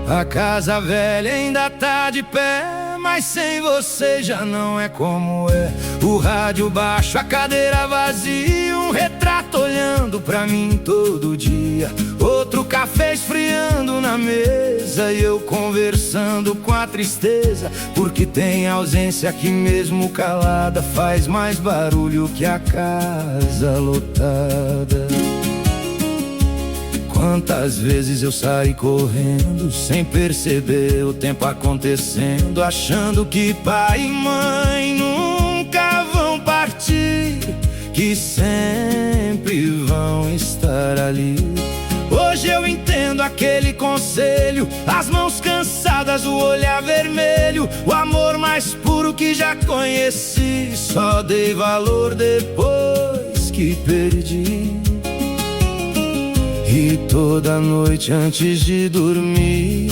A casa velha ainda tá de pé, mas sem você já não é como é. O rádio baixo, a cadeira vazia, um retrato olhando pra mim todo dia. Outro café esfriando na mesa e eu conversando com a tristeza, porque tem ausência que mesmo calada faz mais barulho que a casa lotada. Quantas vezes eu saí correndo sem perceber o tempo acontecendo, achando que pai e mãe nunca vão partir, que sempre vão estar ali. Hoje eu entendo aquele conselho, as mãos cansadas, o olhar vermelho, o amor mais puro que já conheci. Só dei valor depois que perdi. E toda noite antes de dormir